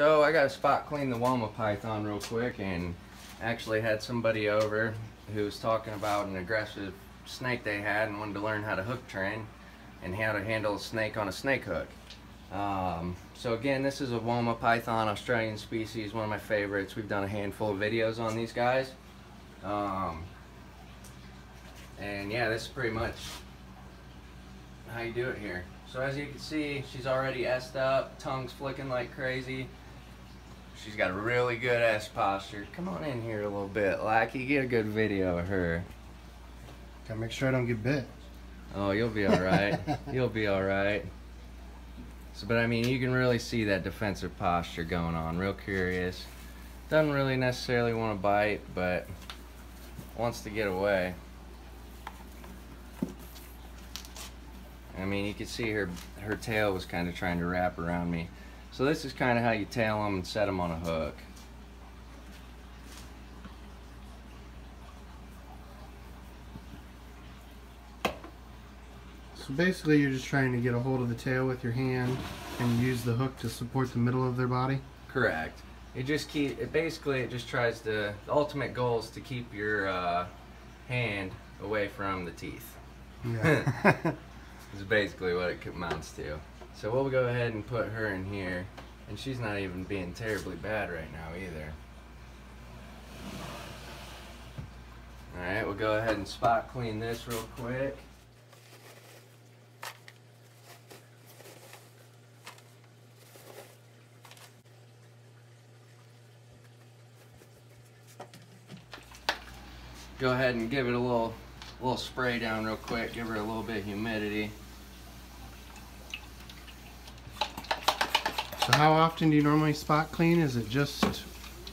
So I got to spot clean the Woma python real quick, and actually had somebody over who was talking about an aggressive snake they had and wanted to learn how to hook train and how to handle a snake on a snake hook. So again, this is a Woma python, Australian species, one of my favorites. We've done a handful of videos on these guys. And yeah, this is pretty much how you do it here. So as you can see, she's already S-ed up, tongue's flicking like crazy. She's got a really good S posture. Come on in here a little bit, Lackey, get a good video of her. Gotta make sure I don't get bit. Oh, you'll be alright. You'll be alright. So, but I mean, you can really see that defensive posture going on. Real curious. Doesn't really necessarily want to bite, but wants to get away. I mean, you can see her tail was kind of trying to wrap around me. So this is kind of how you tail them and set them on a hook. So basically you're just trying to get a hold of the tail with your hand and use the hook to support the middle of their body? Correct. It just tries to, the ultimate goal is to keep your hand away from the teeth. Yeah. Is basically what it amounts to. So we'll go ahead and put her in here, and she's not even being terribly bad right now either. Alright, we'll go ahead and spot clean this real quick. Go ahead and give it a little spray down real quick, give her a little bit of humidity. So how often do you normally spot clean? Is it just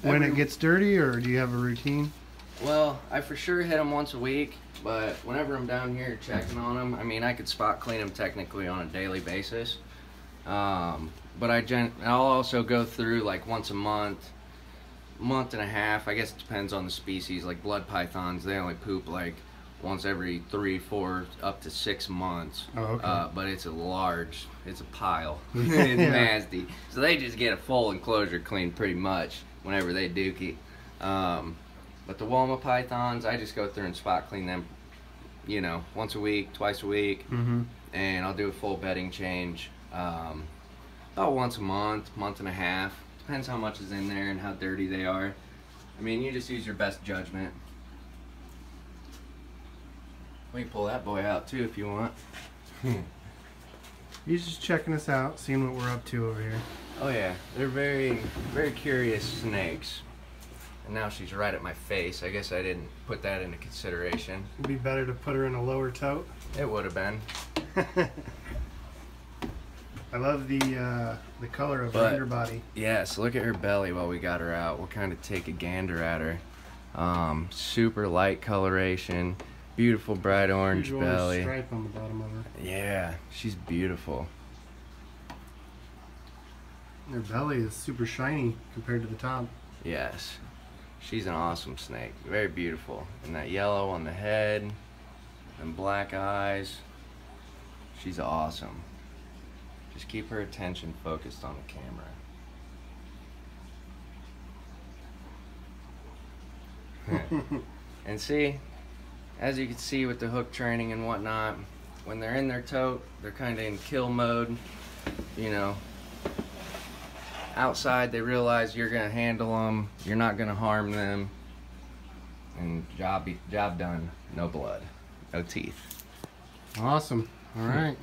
when it gets dirty, or do you have a routine? Well, I for sure hit them once a week, but whenever I'm down here checking on them, I mean, I could spot clean them technically on a daily basis. But I'll also go through like once a month and a half. I guess it depends on the species. Like blood pythons, they only poop like once every 3, 4, up to 6 months. Oh, okay. But it's it's a pile. It's Yeah. nasty. So they just get a full enclosure cleaned pretty much whenever they dookie. But the Woma pythons, I just go through and spot clean them, you know, once a week, twice a week. Mm-hmm. And I'll do a full bedding change about once a month and a half. Depends how much is in there and how dirty they are. I mean, you just use your best judgment. We can pull that boy out too if you want. He's just checking us out, seeing what we're up to over here. Oh yeah, they're very, very curious snakes. And now she's right at my face. I guess I didn't put that into consideration. It'd be better to put her in a lower tote. It would have been. I love the color of her underbody. Yes, look at her belly while we got her out. We'll kind of take a gander at her. Super light coloration. Beautiful bright orange belly. Stripe on the bottom of her. Yeah, she's beautiful. Her belly is super shiny compared to the top. Yes, she's an awesome snake. Very beautiful. And that yellow on the head and black eyes. She's awesome. Just keep her attention focused on the camera. And see, as you can see with the hook training and whatnot, when they're in their tote, they're kind of in kill mode. You know, outside they realize you're gonna handle them, you're not gonna harm them, and job done. No blood, no teeth. Awesome. All right.